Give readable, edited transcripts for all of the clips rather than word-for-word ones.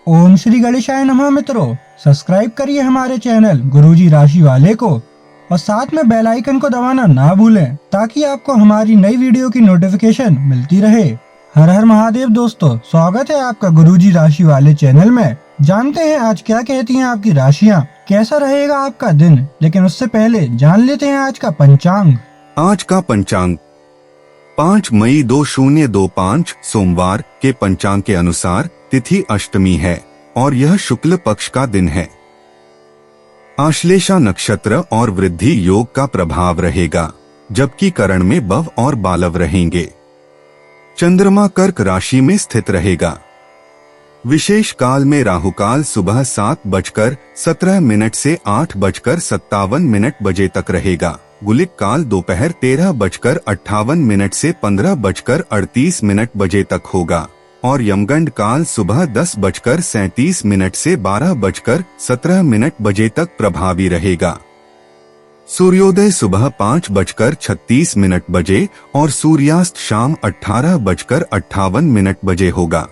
ओम श्री गणेशाय नमः। मित्रों, सब्सक्राइब करिए हमारे चैनल गुरुजी राशि वाले को और साथ में बेल आइकन को दबाना ना भूलें ताकि आपको हमारी नई वीडियो की नोटिफिकेशन मिलती रहे। हर हर महादेव दोस्तों, स्वागत है आपका गुरुजी राशि वाले चैनल में। जानते हैं आज क्या कहती हैं आपकी राशियां, कैसा रहेगा आपका दिन। लेकिन उससे पहले जान लेते हैं आज का पंचांग। आज का पंचांग 5 मई 2025 सोमवार के पंचांग के अनुसार तिथि अष्टमी है और यह शुक्ल पक्ष का दिन है। आश्लेषा नक्षत्र और वृद्धि योग का प्रभाव रहेगा, जबकि करण में बव और बालव रहेंगे। चंद्रमा कर्क राशि में स्थित रहेगा। विशेष काल में राहुकाल सुबह 7:17 से 8:57 बजे तक रहेगा। गुलिक काल दोपहर 13:58 से 15:38 बजे तक होगा और यमगंड काल सुबह 10:37 से 12:17 बजे तक प्रभावी रहेगा। सूर्योदय सुबह 5:36 बजे और सूर्यास्त शाम 18:58 बजे होगा।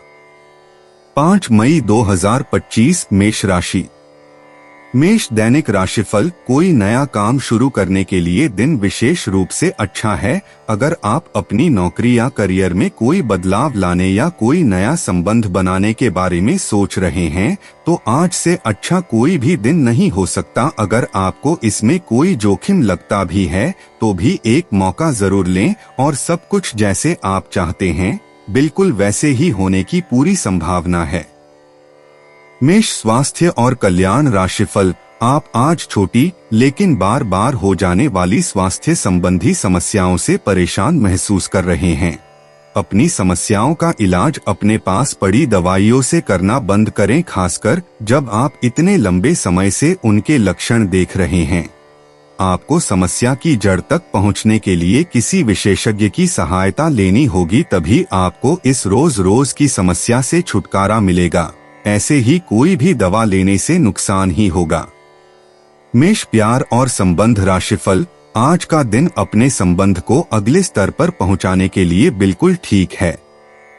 5 मई 2025 मेष राशि। मेष दैनिक राशिफल। कोई नया काम शुरू करने के लिए दिन विशेष रूप से अच्छा है। अगर आप अपनी नौकरी या करियर में कोई बदलाव लाने या कोई नया संबंध बनाने के बारे में सोच रहे हैं तो आज से अच्छा कोई भी दिन नहीं हो सकता। अगर आपको इसमें कोई जोखिम लगता भी है तो भी एक मौका जरूर लें और सब कुछ जैसे आप चाहते हैं बिल्कुल वैसे ही होने की पूरी संभावना है। मेष स्वास्थ्य और कल्याण राशिफल। आप आज छोटी लेकिन बार बार हो जाने वाली स्वास्थ्य संबंधी समस्याओं से परेशान महसूस कर रहे हैं। अपनी समस्याओं का इलाज अपने पास पड़ी दवाइयों से करना बंद करें, खासकर जब आप इतने लंबे समय से उनके लक्षण देख रहे हैं। आपको समस्या की जड़ तक पहुंचने के लिए किसी विशेषज्ञ की सहायता लेनी होगी, तभी आपको इस रोज रोज की समस्या से छुटकारा मिलेगा। ऐसे ही कोई भी दवा लेने से नुकसान ही होगा। मेष प्यार और संबंध राशिफल। आज का दिन अपने संबंध को अगले स्तर पर पहुंचाने के लिए बिल्कुल ठीक है।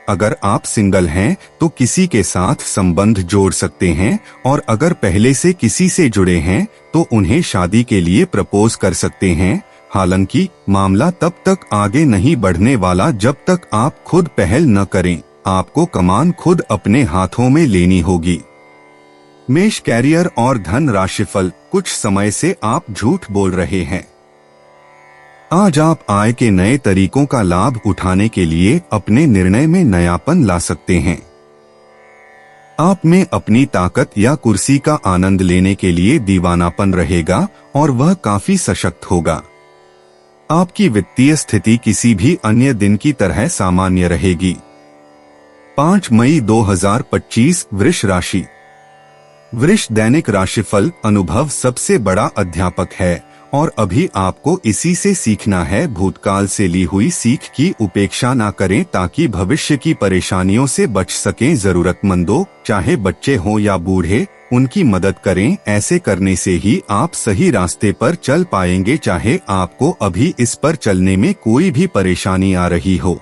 अगर आप सिंगल हैं तो किसी के साथ संबंध जोड़ सकते हैं और अगर पहले से किसी से जुड़े हैं तो उन्हें शादी के लिए प्रपोज कर सकते हैं। हालांकि मामला तब तक आगे नहीं बढ़ने वाला जब तक आप खुद पहल न करें। आपको कमान खुद अपने हाथों में लेनी होगी। मेष कैरियर और धन राशिफल। कुछ समय से आप झूठ बोल रहे हैं। आज आप आय के नए तरीकों का लाभ उठाने के लिए अपने निर्णय में नयापन ला सकते हैं। आप में अपनी ताकत या कुर्सी का आनंद लेने के लिए दीवानापन रहेगा और वह काफी सशक्त होगा। आपकी वित्तीय स्थिति किसी भी अन्य दिन की तरह सामान्य रहेगी। 5 मई 2025 वृष राशि। वृष दैनिक राशिफल। अनुभव सबसे बड़ा अध्यापक है और अभी आपको इसी से सीखना है। भूतकाल से ली हुई सीख की उपेक्षा ना करें ताकि भविष्य की परेशानियों से बच सकें। जरूरतमंदों, चाहे बच्चे हों या बूढ़े, उनकी मदद करें। ऐसे करने से ही आप सही रास्ते पर चल पाएंगे, चाहे आपको अभी इस पर चलने में कोई भी परेशानी आ रही हो।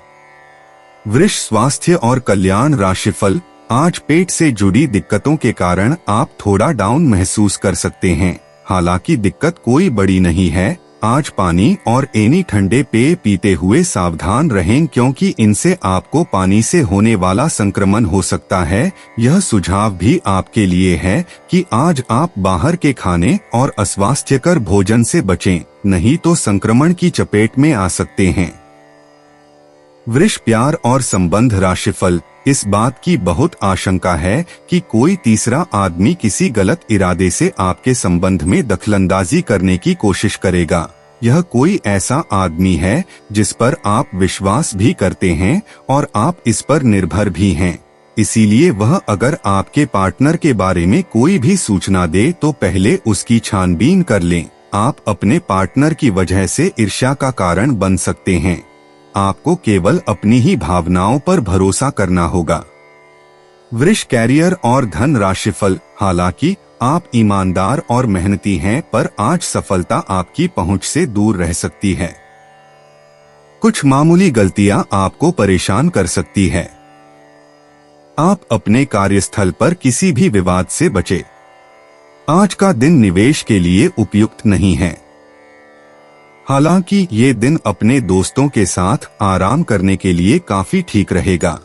वृष स्वास्थ्य और कल्याण राशिफल। आज पेट से जुड़ी दिक्कतों के कारण आप थोड़ा डाउन महसूस कर सकते हैं। हालांकि दिक्कत कोई बड़ी नहीं है। आज पानी और एनी ठंडे पेय पीते हुए सावधान रहें क्योंकि इनसे आपको पानी से होने वाला संक्रमण हो सकता है। यह सुझाव भी आपके लिए है कि आज आप बाहर के खाने और अस्वास्थ्यकर भोजन से बचें, नहीं तो संक्रमण की चपेट में आ सकते हैं। वृष प्यार और संबंध राशिफल। इस बात की बहुत आशंका है कि कोई तीसरा आदमी किसी गलत इरादे से आपके संबंध में दखलंदाजी करने की कोशिश करेगा। यह कोई ऐसा आदमी है जिस पर आप विश्वास भी करते हैं और आप इस पर निर्भर भी हैं। इसीलिए वह अगर आपके पार्टनर के बारे में कोई भी सूचना दे तो पहले उसकी छानबीन कर लें। आप अपने पार्टनर की वजह से ईर्ष्या का कारण बन सकते हैं। आपको केवल अपनी ही भावनाओं पर भरोसा करना होगा। वृष कैरियर और धन राशिफल। हालांकि आप ईमानदार और मेहनती हैं, पर आज सफलता आपकी पहुंच से दूर रह सकती है। कुछ मामूली गलतियां आपको परेशान कर सकती है। आप अपने कार्यस्थल पर किसी भी विवाद से बचे। आज का दिन निवेश के लिए उपयुक्त नहीं है। हालांकि ये दिन अपने दोस्तों के साथ आराम करने के लिए काफी ठीक रहेगा।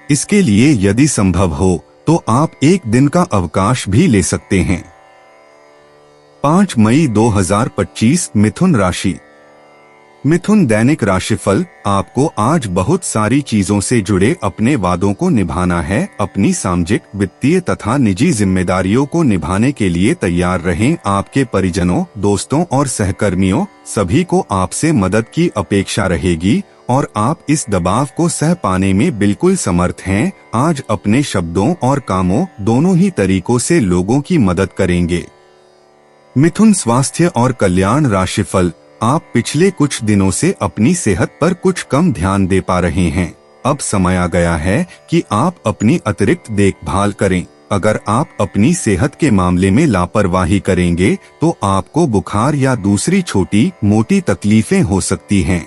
इसके लिए यदि संभव हो तो आप एक दिन का अवकाश भी ले सकते हैं। 5 मई 2025 मिथुन राशि। मिथुन दैनिक राशिफल। आपको आज बहुत सारी चीजों से जुड़े अपने वादों को निभाना है। अपनी सामाजिक, वित्तीय तथा निजी जिम्मेदारियों को निभाने के लिए तैयार रहें। आपके परिजनों, दोस्तों और सहकर्मियों सभी को आपसे मदद की अपेक्षा रहेगी और आप इस दबाव को सह पाने में बिल्कुल समर्थ हैं। आज अपने शब्दों और कामों दोनों ही तरीकों से लोगों की मदद करेंगे। मिथुन स्वास्थ्य और कल्याण राशिफल। आप पिछले कुछ दिनों से अपनी सेहत पर कुछ कम ध्यान दे पा रहे हैं। अब समय आ गया है कि आप अपनी अतिरिक्त देखभाल करें। अगर आप अपनी सेहत के मामले में लापरवाही करेंगे तो आपको बुखार या दूसरी छोटी मोटी तकलीफें हो सकती हैं।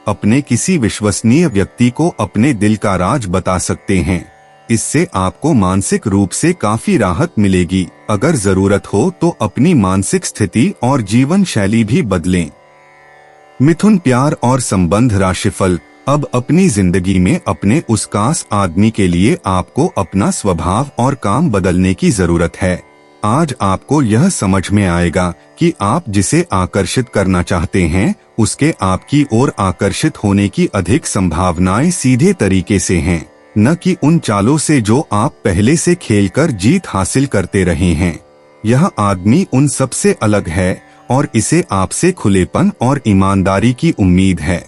अपने किसी विश्वसनीय व्यक्ति को अपने दिल का राज बता सकते हैं। इससे आपको मानसिक रूप से काफी राहत मिलेगी। अगर जरूरत हो तो अपनी मानसिक स्थिति और जीवन शैली भी बदलें। मिथुन प्यार और संबंध राशिफल। अब अपनी जिंदगी में अपने उस खास आदमी के लिए आपको अपना स्वभाव और काम बदलने की जरूरत है। आज आपको यह समझ में आएगा कि आप जिसे आकर्षित करना चाहते हैं उसके आपकी ओर आकर्षित होने की अधिक संभावनाएं सीधे तरीके से हैं, न कि उन चालों से जो आप पहले से खेलकर जीत हासिल करते रहे हैं। यह आदमी उन सबसे अलग है और इसे आपसे खुलेपन और ईमानदारी की उम्मीद है।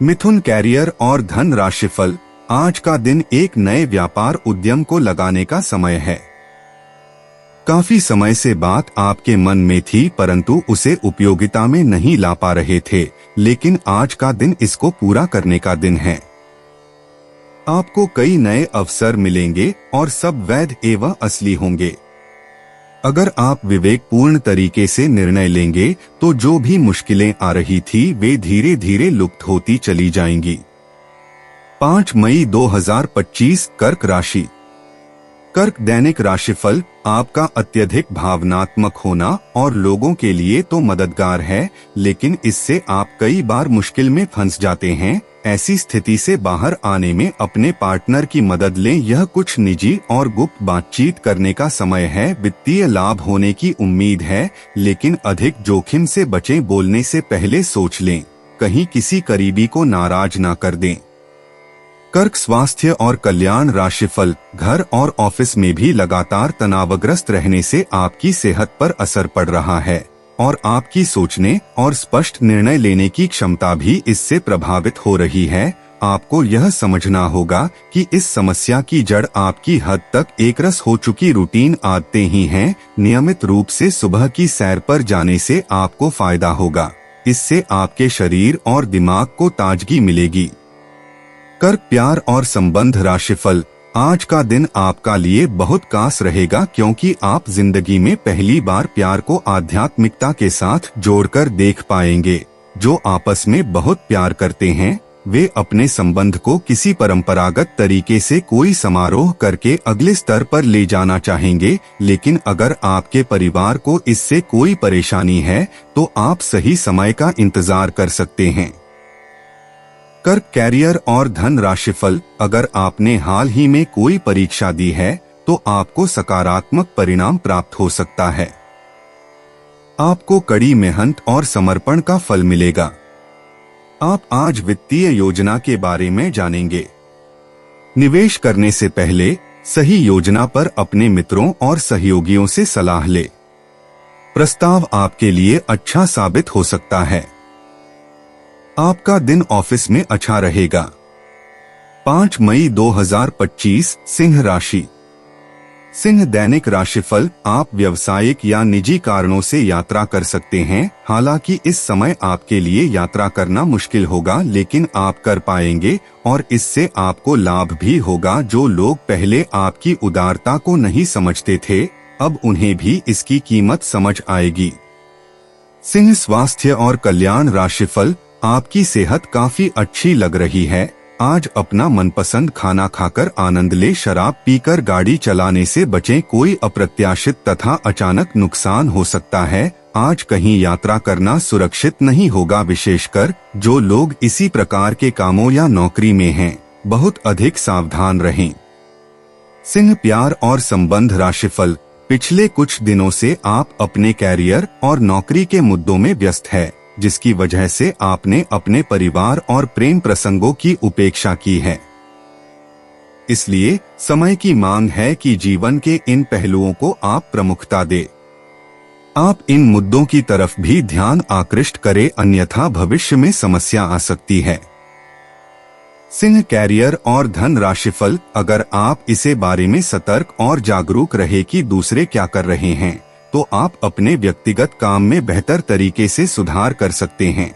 मिथुन कैरियर और धन राशिफल। आज का दिन एक नए व्यापार उद्यम को लगाने का समय है। काफी समय से बात आपके मन में थी परंतु उसे उपयोगिता में नहीं ला पा रहे थे, लेकिन आज का दिन इसको पूरा करने का दिन है। आपको कई नए अवसर मिलेंगे और सब वैध एवं असली होंगे। अगर आप विवेकपूर्ण तरीके से निर्णय लेंगे तो जो भी मुश्किलें आ रही थी वे धीरे धीरे लुप्त होती चली जाएंगी। 5 मई 2025 कर्क राशि। कर्क दैनिक राशिफल। आपका अत्यधिक भावनात्मक होना और लोगों के लिए तो मददगार है, लेकिन इससे आप कई बार मुश्किल में फंस जाते हैं। ऐसी स्थिति से बाहर आने में अपने पार्टनर की मदद लें। यह कुछ निजी और गुप्त बातचीत करने का समय है। वित्तीय लाभ होने की उम्मीद है, लेकिन अधिक जोखिम से बचें। बोलने से पहले सोच लें, कहीं किसी करीबी को नाराज ना कर दें। कर्क स्वास्थ्य और कल्याण राशिफल। घर और ऑफिस में भी लगातार तनावग्रस्त रहने से आपकी सेहत पर असर पड़ रहा है और आपकी सोचने और स्पष्ट निर्णय लेने की क्षमता भी इससे प्रभावित हो रही है। आपको यह समझना होगा कि इस समस्या की जड़ आपकी हद तक एकरस हो चुकी रूटीन आदतें ही हैं। नियमित रूप से सुबह की सैर पर जाने से आपको फायदा होगा। इससे आपके शरीर और दिमाग को ताजगी मिलेगी। कर्क प्यार और संबंध राशिफल। आज का दिन आपका लिए बहुत खास रहेगा क्योंकि आप जिंदगी में पहली बार प्यार को आध्यात्मिकता के साथ जोड़कर देख पाएंगे। जो आपस में बहुत प्यार करते हैं वे अपने संबंध को किसी परंपरागत तरीके से कोई समारोह करके अगले स्तर पर ले जाना चाहेंगे, लेकिन अगर आपके परिवार को इससे कोई परेशानी है तो आप सही समय का इंतजार कर सकते हैं। कर्क कैरियर और धन राशिफल। अगर आपने हाल ही में कोई परीक्षा दी है तो आपको सकारात्मक परिणाम प्राप्त हो सकता है। आपको कड़ी मेहनत और समर्पण का फल मिलेगा। आप आज वित्तीय योजना के बारे में जानेंगे। निवेश करने से पहले सही योजना पर अपने मित्रों और सहयोगियों से सलाह ले। प्रस्ताव आपके लिए अच्छा साबित हो सकता है। आपका दिन ऑफिस में अच्छा रहेगा। 5 मई 2025 सिंह राशि। सिंह दैनिक राशिफल। आप व्यावसायिक या निजी कारणों से यात्रा कर सकते हैं। हालांकि इस समय आपके लिए यात्रा करना मुश्किल होगा, लेकिन आप कर पाएंगे और इससे आपको लाभ भी होगा। जो लोग पहले आपकी उदारता को नहीं समझते थे अब उन्हें भी इसकी कीमत समझ आएगी। सिंह स्वास्थ्य और कल्याण राशिफल। आपकी सेहत काफी अच्छी लग रही है। आज अपना मनपसंद खाना खाकर आनंद ले, शराब पीकर गाड़ी चलाने से बचें, कोई अप्रत्याशित तथा अचानक नुकसान हो सकता है। आज कहीं यात्रा करना सुरक्षित नहीं होगा, विशेषकर जो लोग इसी प्रकार के कामों या नौकरी में हैं, बहुत अधिक सावधान रहें। सिंह, प्यार और संबंध राशिफल। पिछले कुछ दिनों से आप अपने कैरियर और नौकरी के मुद्दों में व्यस्त है, जिसकी वजह से आपने अपने परिवार और प्रेम प्रसंगों की उपेक्षा की है। इसलिए समय की मांग है कि जीवन के इन पहलुओं को आप प्रमुखता दें। आप इन मुद्दों की तरफ भी ध्यान आकृष्ट करें, अन्यथा भविष्य में समस्या आ सकती है। सिंह, कैरियर और धन राशिफल। अगर आप इसे बारे में सतर्क और जागरूक रहे कि दूसरे क्या कर रहे हैं, तो आप अपने व्यक्तिगत काम में बेहतर तरीके से सुधार कर सकते हैं।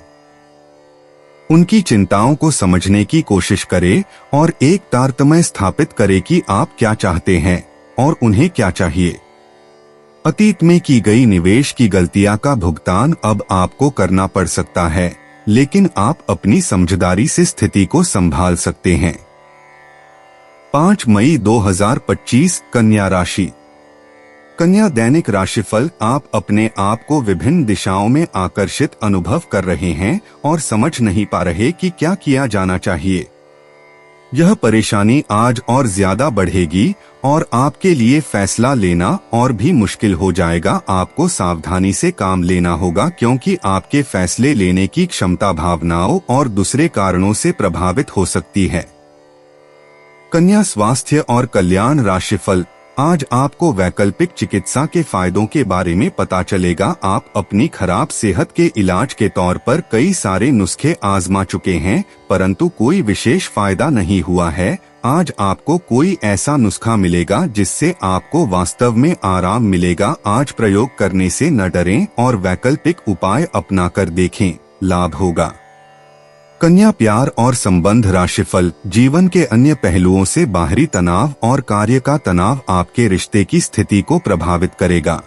उनकी चिंताओं को समझने की कोशिश करें और एक तारतम्य स्थापित करें कि आप क्या चाहते हैं और उन्हें क्या चाहिए। अतीत में की गई निवेश की गलतियां का भुगतान अब आपको करना पड़ सकता है, लेकिन आप अपनी समझदारी से स्थिति को संभाल सकते हैं। 5 मई 2025, कन्या राशि। कन्या, दैनिक राशिफल। आप अपने आप को विभिन्न दिशाओं में आकर्षित अनुभव कर रहे हैं और समझ नहीं पा रहे कि क्या किया जाना चाहिए। यह परेशानी आज और ज्यादा बढ़ेगी और आपके लिए फैसला लेना और भी मुश्किल हो जाएगा। आपको सावधानी से काम लेना होगा, क्योंकि आपके फैसले लेने की क्षमता भावनाओं और दूसरे कारणों से प्रभावित हो सकती है। कन्या, स्वास्थ्य और कल्याण राशिफल। आज आपको वैकल्पिक चिकित्सा के फायदों के बारे में पता चलेगा। आप अपनी खराब सेहत के इलाज के तौर पर कई सारे नुस्खे आजमा चुके हैं, परंतु कोई विशेष फायदा नहीं हुआ है। आज आपको कोई ऐसा नुस्खा मिलेगा जिससे आपको वास्तव में आराम मिलेगा। आज प्रयोग करने से न डरें और वैकल्पिक उपाय अपनाकर देखें, लाभ होगा। कन्या, प्यार और संबंध राशिफल। जीवन के अन्य पहलुओं से बाहरी तनाव और कार्य का तनाव आपके रिश्ते की स्थिति को प्रभावित करेगा।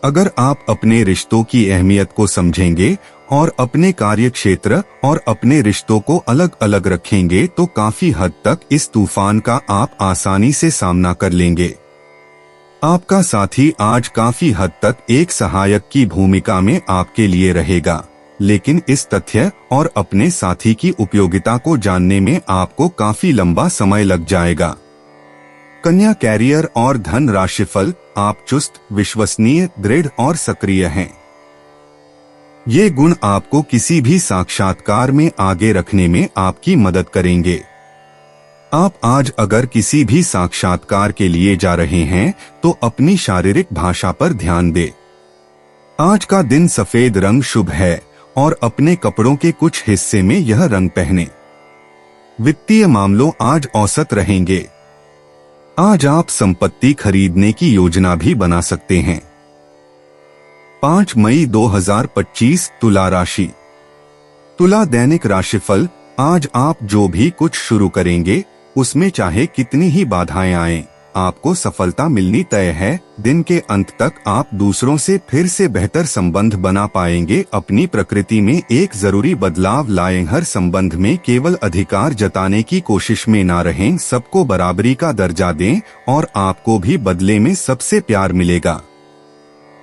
अगर आप अपने रिश्तों की अहमियत को समझेंगे और अपने कार्य क्षेत्र और अपने रिश्तों को अलग अलग रखेंगे, तो काफी हद तक इस तूफान का आप आसानी से सामना कर लेंगे। आपका साथी आज काफी हद तक एक सहायक की भूमिका में आपके लिए रहेगा, लेकिन इस तथ्य और अपने साथी की उपयोगिता को जानने में आपको काफी लंबा समय लग जाएगा। कन्या, कैरियर और धन राशिफल। आप चुस्त, विश्वसनीय, दृढ़ और सक्रिय हैं। ये गुण आपको किसी भी साक्षात्कार में आगे रखने में आपकी मदद करेंगे। आप आज अगर किसी भी साक्षात्कार के लिए जा रहे हैं, तो अपनी शारीरिक भाषा पर ध्यान दें। आज का दिन सफेद रंग शुभ है और अपने कपड़ों के कुछ हिस्से में यह रंग पहने। वित्तीय मामलों आज औसत रहेंगे। आज आप संपत्ति खरीदने की योजना भी बना सकते हैं। 5 मई 2025, तुला राशि। तुला, दैनिक राशिफल। आज आप जो भी कुछ शुरू करेंगे, उसमें चाहे कितनी ही बाधाएं आएं, आपको सफलता मिलनी तय है। दिन के अंत तक आप दूसरों से फिर से बेहतर संबंध बना पाएंगे। अपनी प्रकृति में एक जरूरी बदलाव लाएं। हर संबंध में केवल अधिकार जताने की कोशिश में ना रहें, सबको बराबरी का दर्जा दें और आपको भी बदले में सबसे प्यार मिलेगा।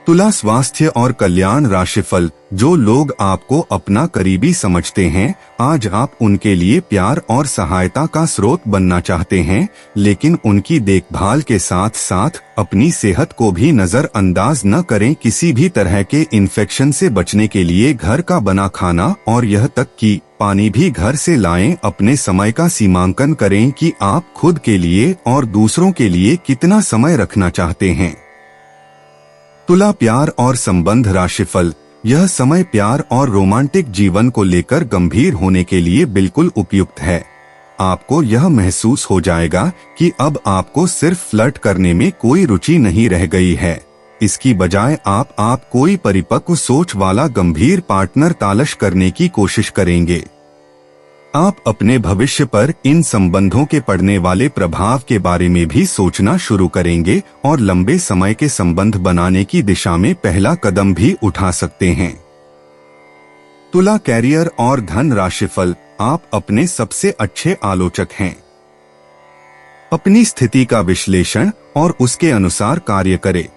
तुला, स्वास्थ्य और कल्याण राशिफल। जो लोग आपको अपना करीबी समझते हैं, आज आप उनके लिए प्यार और सहायता का स्रोत बनना चाहते हैं, लेकिन उनकी देखभाल के साथ साथ अपनी सेहत को भी नजरअंदाज न करें। किसी भी तरह के इन्फेक्शन से बचने के लिए घर का बना खाना और यह तक कि पानी भी घर से लाएं। अपने समय का सीमांकन करें कि आप खुद के लिए और दूसरों के लिए कितना समय रखना चाहते हैं। तुला, प्यार और संबंध राशिफल। यह समय प्यार और रोमांटिक जीवन को लेकर गंभीर होने के लिए बिल्कुल उपयुक्त है। आपको यह महसूस हो जाएगा कि अब आपको सिर्फ फ्लर्ट करने में कोई रुचि नहीं रह गई है। इसकी बजाय आप कोई परिपक्व सोच वाला गंभीर पार्टनर तलाश करने की कोशिश करेंगे। आप अपने भविष्य पर इन संबंधों के पड़ने वाले प्रभाव के बारे में भी सोचना शुरू करेंगे और लंबे समय के संबंध बनाने की दिशा में पहला कदम भी उठा सकते हैं। तुला कैरियर और धन राशिफल। आप अपने सबसे अच्छे आलोचक हैं। अपनी स्थिति का विश्लेषण और उसके अनुसार कार्य करें।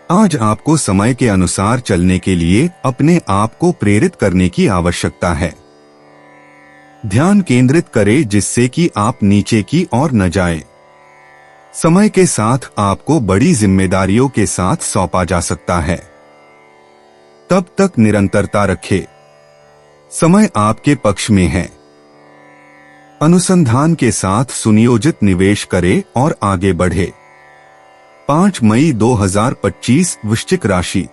आज आपको समय के अनुसार चलने के लिए अपने आप को प्रेरित करने की आवश्यकता है। ध्यान केंद्रित करें जिससे कि आप नीचे की ओर न जाएं। समय के साथ आपको बड़ी जिम्मेदारियों के साथ सौंपा जा सकता है। तब तक निरंतरता रखें। समय आपके पक्ष में है। अनुसंधान के साथ सुनियोजित निवेश करें और आगे बढ़े। 5 मई 2025 वृश्चिक राशि।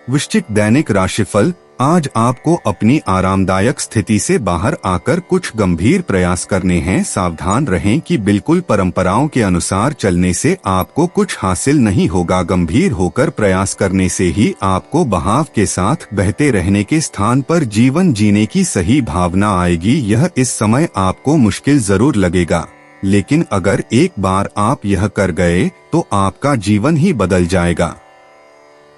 वृश्चिक दैनिक राशिफल। आज आपको अपनी आरामदायक स्थिति से बाहर आकर कुछ गंभीर प्रयास करने हैं। सावधान रहें कि बिल्कुल परंपराओं के अनुसार चलने से आपको कुछ हासिल नहीं होगा। गंभीर होकर प्रयास करने से ही आपको बहाव के साथ बहते रहने के स्थान पर जीवन जीने की सही भावना आएगी। यह इस समय आपको मुश्किल जरूर लगेगा, लेकिन अगर एक बार आप यह कर गए तो आपका जीवन ही बदल जाएगा।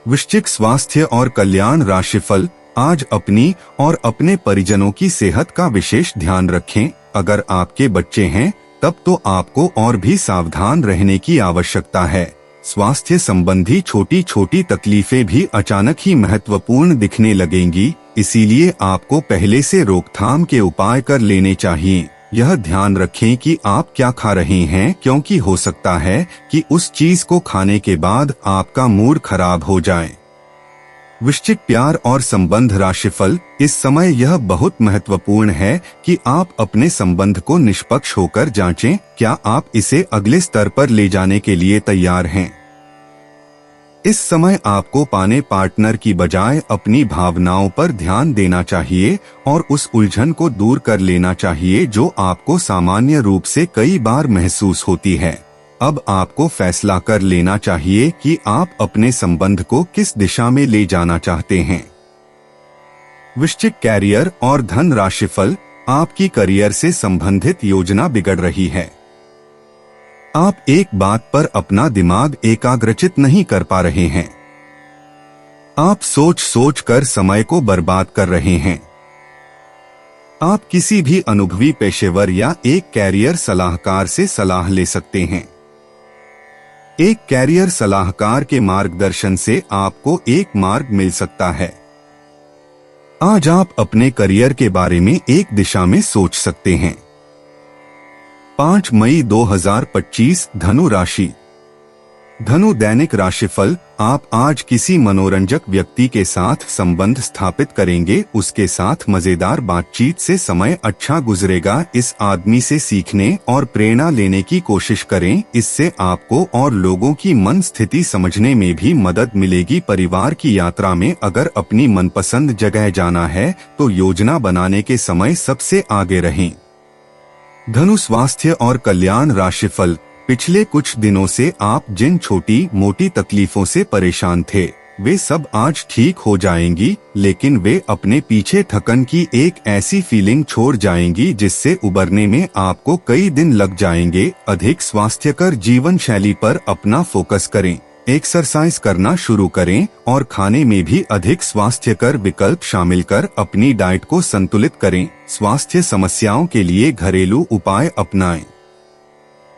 वृश्चिक स्वास्थ्य और कल्याण राशिफल। आज अपनी और अपने परिजनों की सेहत का विशेष ध्यान रखें। अगर आपके बच्चे हैं तब तो आपको और भी सावधान रहने की आवश्यकता है। स्वास्थ्य संबंधी छोटी छोटी तकलीफें भी अचानक ही महत्वपूर्ण दिखने लगेंगी, इसीलिए आपको पहले से रोकथाम के उपाय कर लेने चाहिए। यह ध्यान रखें कि आप क्या खा रहे हैं, क्योंकि हो सकता है कि उस चीज को खाने के बाद आपका मूड खराब हो जाए। वृश्चिक प्यार और संबंध राशिफल। इस समय यह बहुत महत्वपूर्ण है कि आप अपने संबंध को निष्पक्ष होकर जांचें। क्या आप इसे अगले स्तर पर ले जाने के लिए तैयार हैं? इस समय आपको पाने पार्टनर की बजाय अपनी भावनाओं पर ध्यान देना चाहिए और उस उलझन को दूर कर लेना चाहिए जो आपको सामान्य रूप से कई बार महसूस होती है। अब आपको फैसला कर लेना चाहिए कि आप अपने संबंध को किस दिशा में ले जाना चाहते हैं। वृश्चिक कैरियर और धन राशिफल। आपकी करियर से संबंधित योजना बिगड़ रही है। आप एक बात पर अपना दिमाग एकाग्रचित नहीं कर पा रहे हैं। आप सोच सोच कर समय को बर्बाद कर रहे हैं। आप किसी भी अनुभवी पेशेवर या एक कैरियर सलाहकार से सलाह ले सकते हैं। एक कैरियर सलाहकार के मार्गदर्शन से आपको एक मार्ग मिल सकता है। आज आप अपने करियर के बारे में एक दिशा में सोच सकते हैं। 5 मई 2025 धनु राशि। धनु दैनिक राशिफल। आप आज किसी मनोरंजक व्यक्ति के साथ संबंध स्थापित करेंगे। उसके साथ मजेदार बातचीत से समय अच्छा गुजरेगा। इस आदमी से सीखने और प्रेरणा लेने की कोशिश करें। इससे आपको और लोगों की मन स्थिति समझने में भी मदद मिलेगी। परिवार की यात्रा में अगर अपनी मनपसंद जगह जाना है तो योजना बनाने के समय सबसे आगे रहें। धनु स्वास्थ्य और कल्याण राशिफल। पिछले कुछ दिनों से आप जिन छोटी मोटी तकलीफों से परेशान थे वे सब आज ठीक हो जाएंगी, लेकिन वे अपने पीछे थकन की एक ऐसी फीलिंग छोड़ जाएंगी जिससे उबरने में आपको कई दिन लग जाएंगे। अधिक स्वास्थ्यकर जीवन शैली पर अपना फोकस करें। एक्सरसाइज करना शुरू करें और खाने में भी अधिक स्वास्थ्यकर विकल्प शामिल कर अपनी डाइट को संतुलित करें। स्वास्थ्य समस्याओं के लिए घरेलू उपाय अपनाएं।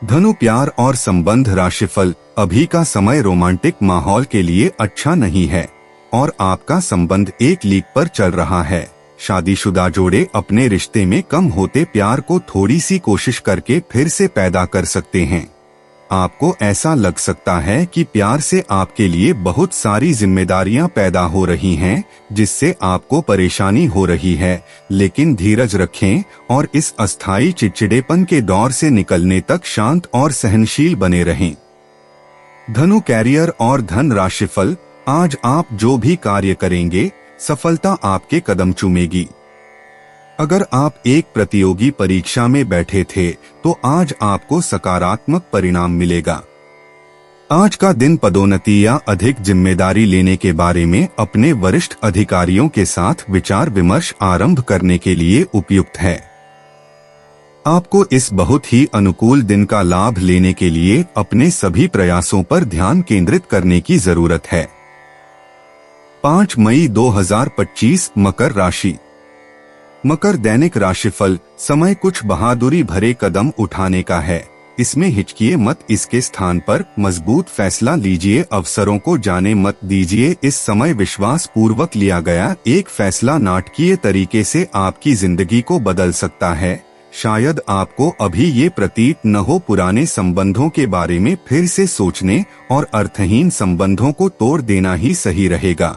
धनु प्यार और संबंध राशिफल। अभी का समय रोमांटिक माहौल के लिए अच्छा नहीं है और आपका संबंध एक लीक पर चल रहा है। शादीशुदा जोड़े अपने रिश्ते में कम होते प्यार को थोड़ी सी कोशिश करके फिर से पैदा कर सकते हैं। आपको ऐसा लग सकता है कि प्यार से आपके लिए बहुत सारी जिम्मेदारियां पैदा हो रही हैं, जिससे आपको परेशानी हो रही है, लेकिन धीरज रखें और इस अस्थायी चिड़चिड़ेपन के दौर से निकलने तक शांत और सहनशील बने रहें। धनु कैरियर और धन राशिफल। आज आप जो भी कार्य करेंगे सफलता आपके कदम चूमेगी। अगर आप एक प्रतियोगी परीक्षा में बैठे थे तो आज आपको सकारात्मक परिणाम मिलेगा। आज का दिन पदोन्नति या अधिक जिम्मेदारी लेने के बारे में अपने वरिष्ठ अधिकारियों के साथ विचार विमर्श आरंभ करने के लिए उपयुक्त है। आपको इस बहुत ही अनुकूल दिन का लाभ लेने के लिए अपने सभी प्रयासों पर ध्यान केंद्रित करने की जरूरत है। 5 मई 2025 मकर राशि। मकर दैनिक राशिफल। समय कुछ बहादुरी भरे कदम उठाने का है, इसमें हिचकिए मत, इसके स्थान पर मजबूत फैसला लीजिए, अवसरों को जाने मत दीजिए। इस समय विश्वास पूर्वक लिया गया एक फैसला नाटकीय तरीके से आपकी जिंदगी को बदल सकता है। शायद आपको अभी ये प्रतीत न हो, पुराने संबंधों के बारे में फिर से सोचने और अर्थहीन संबंधों को तोड़ देना ही सही रहेगा।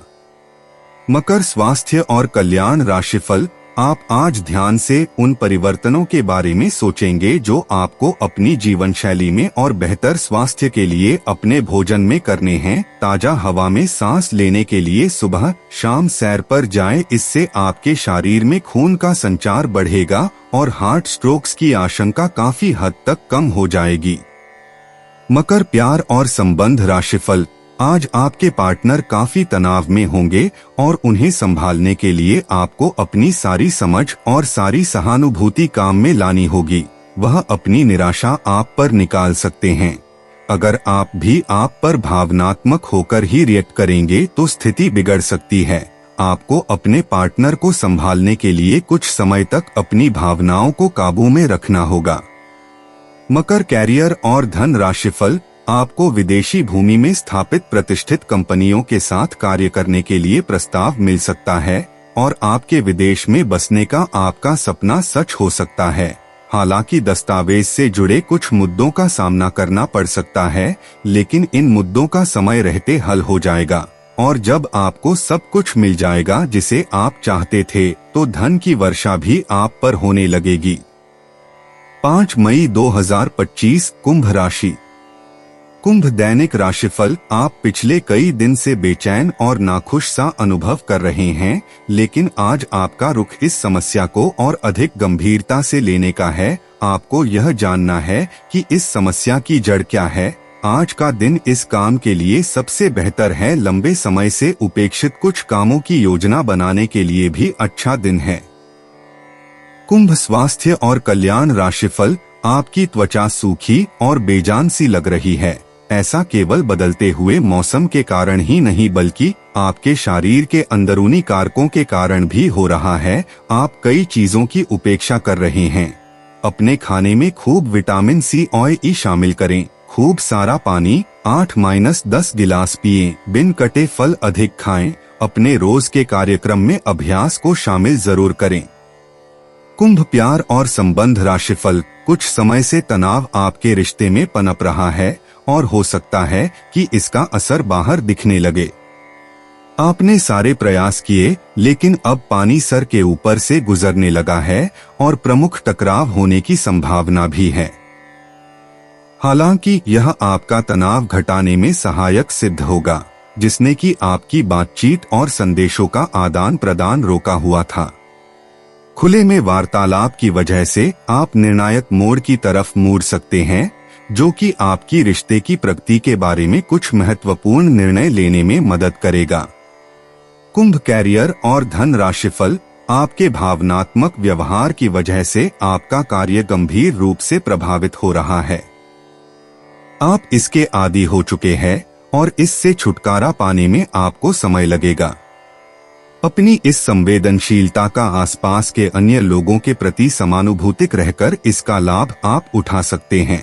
मकर स्वास्थ्य और कल्याण राशिफल। आप आज ध्यान से उन परिवर्तनों के बारे में सोचेंगे जो आपको अपनी जीवन शैली में और बेहतर स्वास्थ्य के लिए अपने भोजन में करने हैं। ताजा हवा में सांस लेने के लिए सुबह शाम सैर पर जाएं, इससे आपके शरीर में खून का संचार बढ़ेगा और हार्ट स्ट्रोक्स की आशंका काफी हद तक कम हो जाएगी। मकर प्यार और संबंध राशिफल। आज आपके पार्टनर काफी तनाव में होंगे और उन्हें संभालने के लिए आपको अपनी सारी समझ और सारी सहानुभूति काम में लानी होगी। वह अपनी निराशा आप पर निकाल सकते हैं। अगर आप भी आप पर भावनात्मक होकर ही रिएक्ट करेंगे तो स्थिति बिगड़ सकती है। आपको अपने पार्टनर को संभालने के लिए कुछ समय तक अपनी भावनाओं को काबू में रखना होगा। मकर कैरियर और धन राशिफल। आपको विदेशी भूमि में स्थापित प्रतिष्ठित कंपनियों के साथ कार्य करने के लिए प्रस्ताव मिल सकता है और आपके विदेश में बसने का आपका सपना सच हो सकता है। हालांकि दस्तावेज से जुड़े कुछ मुद्दों का सामना करना पड़ सकता है, लेकिन इन मुद्दों का समय रहते हल हो जाएगा और जब आपको सब कुछ मिल जाएगा जिसे आप चाहते थे, तो धन की वर्षा भी आप पर होने लगेगी। 5 मई 2025 कुंभ राशि। कुंभ दैनिक राशिफल। आप पिछले कई दिन से बेचैन और नाखुश सा अनुभव कर रहे हैं, लेकिन आज आपका रुख इस समस्या को और अधिक गंभीरता से लेने का है। आपको यह जानना है कि इस समस्या की जड़ क्या है। आज का दिन इस काम के लिए सबसे बेहतर है। लंबे समय से उपेक्षित कुछ कामों की योजना बनाने के लिए भी अच्छा दिन है। कुंभ स्वास्थ्य और कल्याण राशिफल। आपकी त्वचा सूखी और बेजान सी लग रही है। ऐसा केवल बदलते हुए मौसम के कारण ही नहीं, बल्कि आपके शरीर के अंदरूनी कारकों के कारण भी हो रहा है। आप कई चीजों की उपेक्षा कर रहे हैं। अपने खाने में खूब विटामिन सी और ई शामिल करें। खूब सारा पानी 8-10 गिलास पिएं। बिन कटे फल अधिक खाएं। अपने रोज के कार्यक्रम में अभ्यास को शामिल जरूर करें। कुंभ प्यार और संबंध राशिफल। कुछ समय से तनाव आपके रिश्ते में पनप रहा है और हो सकता है कि इसका असर बाहर दिखने लगे। आपने सारे प्रयास किए, लेकिन अब पानी सर के ऊपर से गुजरने लगा है और प्रमुख टकराव होने की संभावना भी है। हालांकि यह आपका तनाव घटाने में सहायक सिद्ध होगा, जिसने कि आपकी बातचीत और संदेशों का आदान प्रदान रोका हुआ था। खुले में वार्तालाप की वजह से आप निर्णायक मोड़ की तरफ मुड़ सकते हैं, जो कि आपकी रिश्ते की प्रगति के बारे में कुछ महत्वपूर्ण निर्णय लेने में मदद करेगा। कुंभ कैरियर और धन राशिफल। आपके भावनात्मक व्यवहार की वजह से आपका कार्य गंभीर रूप से प्रभावित हो रहा है। आप इसके आदी हो चुके हैं और इससे छुटकारा पाने में आपको समय लगेगा। अपनी इस संवेदनशीलता का आसपास के अन्य लोगों के प्रति समानुभूतिक रहकर इसका लाभ आप उठा सकते हैं।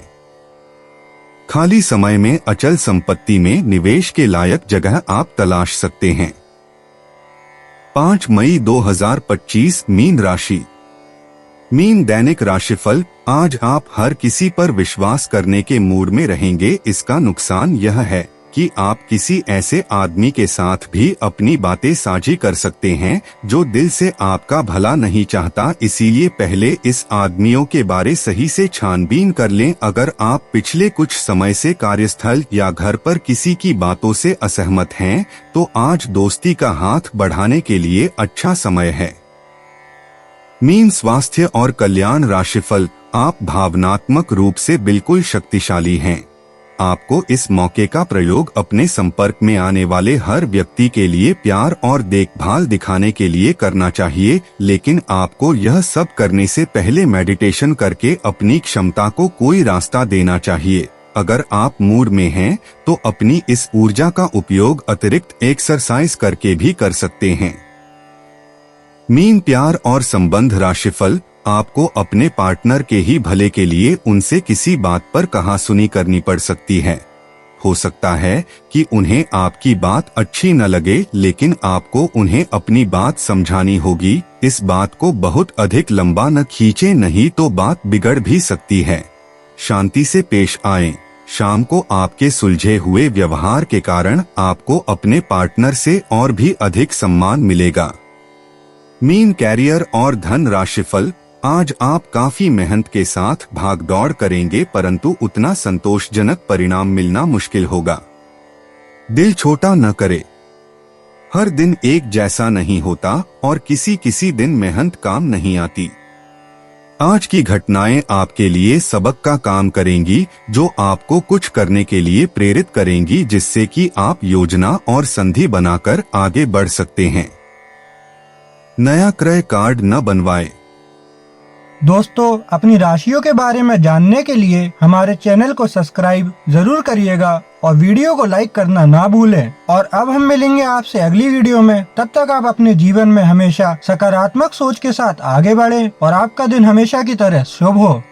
खाली समय में अचल संपत्ति में निवेश के लायक जगह आप तलाश सकते हैं। 5 मई 2025 मीन राशि। मीन दैनिक राशिफल। आज आप हर किसी पर विश्वास करने के मूड में रहेंगे। इसका नुकसान यह है कि आप किसी ऐसे आदमी के साथ भी अपनी बातें साझी कर सकते हैं जो दिल से आपका भला नहीं चाहता। इसीलिए पहले इस आदमियों के बारे सही से छानबीन कर लें। अगर आप पिछले कुछ समय से कार्यस्थल या घर पर किसी की बातों से असहमत हैं, तो आज दोस्ती का हाथ बढ़ाने के लिए अच्छा समय है। मीन स्वास्थ्य और कल्याण राशिफल। आप भावनात्मक रूप से बिल्कुल शक्तिशाली हैं। आपको इस मौके का प्रयोग अपने संपर्क में आने वाले हर व्यक्ति के लिए प्यार और देखभाल दिखाने के लिए करना चाहिए, लेकिन आपको यह सब करने से पहले मेडिटेशन करके अपनी क्षमता को कोई रास्ता देना चाहिए। अगर आप मूड में हैं तो अपनी इस ऊर्जा का उपयोग अतिरिक्त एक्सरसाइज करके भी कर सकते हैं। मीन प्यार और संबंध राशिफल, आपको अपने पार्टनर के ही भले के लिए उनसे किसी बात पर कहासुनी करनी पड़ सकती है। हो सकता है कि उन्हें आपकी बात अच्छी न लगे, लेकिन आपको उन्हें अपनी बात समझानी होगी। इस बात को बहुत अधिक लंबा न खींचे, नहीं तो बात बिगड़ भी सकती है। शांति से पेश आएं। शाम को आपके सुलझे हुए व्यवहार के कारण आपको अपने पार्टनर से और भी अधिक सम्मान मिलेगा। मीन कैरियर और धन राशिफल, आज आप काफी मेहनत के साथ भागदौड़ करेंगे, परंतु उतना संतोषजनक परिणाम मिलना मुश्किल होगा। दिल छोटा न करे। हर दिन एक जैसा नहीं होता और किसी दिन मेहनत काम नहीं आती। आज की घटनाएं आपके लिए सबक का काम करेंगी, जो आपको कुछ करने के लिए प्रेरित करेंगी, जिससे कि आप योजना और संधि बनाकर आगे बढ़ सकते हैं। नया क्रय कार्ड न बनवाएं। दोस्तों, अपनी राशियों के बारे में जानने के लिए हमारे चैनल को सब्सक्राइब जरूर करिएगा और वीडियो को लाइक करना ना भूलें। और अब हम मिलेंगे आपसे अगली वीडियो में। तब तक आप अपने जीवन में हमेशा सकारात्मक सोच के साथ आगे बढ़ें और आपका दिन हमेशा की तरह शुभ हो।